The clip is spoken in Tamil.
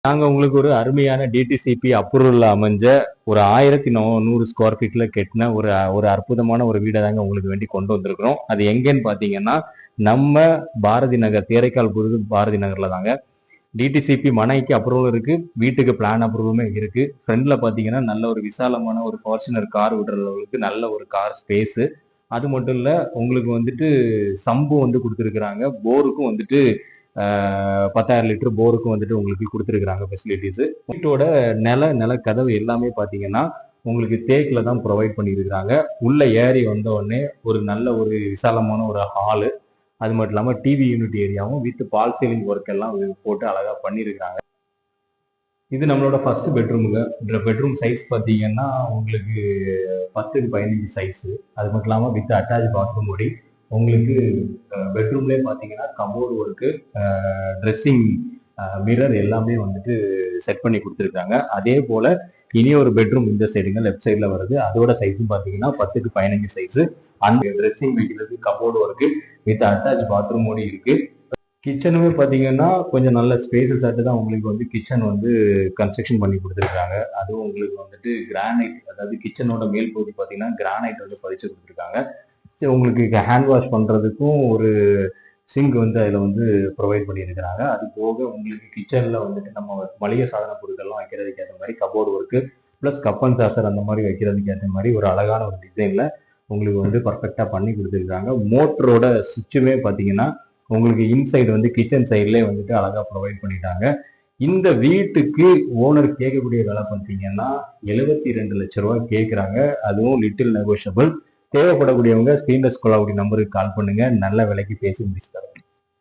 நாங்க உங்களுக்கு ஒரு அருமையான டிடிசிபி அப்ரூவல் அமைஞ்ச ஒரு 1100 ஸ்கொயர் ஃபீட்ல கெட்டின ஒரு ஒரு அற்புதமான ஒரு வீடை தாங்க உங்களுக்கு வேண்டி கொண்டு வந்திருக்கிறோம். அது எங்கன்னு பாத்தீங்கன்னா நம்ம பாரதி நகர், தேரைக்கால் புது பாரதி நகர்ல தாங்க. டிடிசிபி மனைக்கு அப்ரூவல் இருக்கு, வீட்டுக்கு பிளான் அப்ரூவலுமே இருக்கு. ஃப்ரண்ட்ல பாத்தீங்கன்னா நல்ல ஒரு விசாலமான ஒரு ஃபார்ச்சுனர் கார் விடுற அளவுக்கு நல்ல ஒரு கார் ஸ்பேஸ். அது மட்டும் இல்ல, உங்களுக்கு வந்துட்டு சம்பு வந்து கொடுத்துருக்குறாங்க. போருக்கும் வந்துட்டு 10,000 லிட்டர் போருக்கும் வந்துட்டு உங்களுக்கு கொடுத்துருக்குறாங்க ஃபெசிலிட்டிஸ். வீட்டோட நில கதவு எல்லாமே பாத்தீங்கன்னா உங்களுக்கு தேக்கில் தான் ப்ரொவைட் பண்ணியிருக்கிறாங்க. உள்ள ஏறி வந்த உடனே ஒரு நல்ல ஒரு விசாலமான ஒரு ஹாலு, அது மட்டும் இல்லாமல் டிவி யூனிட் ஏரியாவும் வித் பால் சீலிங் ஒர்க் எல்லாம் போட்டு அழகா பண்ணியிருக்கிறாங்க. இது நம்மளோட ஃபர்ஸ்ட் பெட்ரூமுங்க. பெட்ரூம் சைஸ் பார்த்தீங்கன்னா உங்களுக்கு 10x15 சைஸ். அது மட்டும் இல்லாமல் வித் அட்டாச் பாத்ரூம் ஓடி உங்களுக்கு பெட்ரூம்லேயே பார்த்தீங்கன்னா கபோர்டு ஒர்க்கு, ட்ரெஸ்ஸிங் மிரர் எல்லாமே வந்துட்டு செட் பண்ணி கொடுத்துருக்காங்க. அதே போல இனி ஒரு பெட்ரூம் இந்த சைடுங்க லெஃப்ட் சைட்ல வருது. அதோட சைஸும் பார்த்தீங்கன்னா 10x15 சைஸ். அந்த ட்ரெஸ்ஸிங் வைக்கிறது cupboard work with attach bathroom ஓடி இருக்கு. கிச்சனுமே பார்த்தீங்கன்னா கொஞ்சம் நல்ல ஸ்பேசஸ் ஆட்டு தான் உங்களுக்கு வந்து கிச்சன் வந்து கன்ஸ்ட்ரக்ஷன் பண்ணி கொடுத்துருக்காங்க. அதுவும் உங்களுக்கு வந்துட்டு கிரானைட், அதாவது கிச்சனோட மேல் பகுதி பார்த்தீங்கன்னா கிரானைட் வந்து பதிச்சு கொடுத்துருக்காங்க. சரி, உங்களுக்கு ஹேண்ட் வாஷ் பண்ணுறதுக்கும் ஒரு சிங்க் வந்து அதில் வந்து ப்ரொவைட் பண்ணியிருக்கிறாங்க. அது போக உங்களுக்கு கிச்சனில் வந்துட்டு நம்ம மளிகை சாதன பொருட்கள்லாம் வைக்கிறதுக்கு ஏற்ற மாதிரி cupboard work plus cup and Chaucer அந்த மாதிரி வைக்கிறதுக்கு ஏற்ற மாதிரி ஒரு அழகான ஒரு டிசைனில் உங்களுக்கு வந்து பர்ஃபெக்டாக பண்ணி கொடுத்துருக்காங்க. மோட்டரோட சுவிட்சுமே பார்த்தீங்கன்னா உங்களுக்கு இன்சைடு வந்து கிச்சன் சைட்லேயே வந்துட்டு அழகாக ப்ரொவைட் பண்ணிட்டாங்க. இந்த வீட்டுக்கு ஓனர் கேட்கக்கூடிய விலை பார்த்தீங்கன்னா 72 லட்ச ரூபாய் கேட்குறாங்க. அதுவும் லிட்டில் நெகோஷியபிள். தேவைப்படக்கூடியவங்க ஸ்கிரீன்ல ஸ்க்ரோல் ஆகக்கூடிய நம்பருக்கு கால் பண்ணுங்க. நல்ல விலைக்கு பேசி முடிச்சு தரோம்.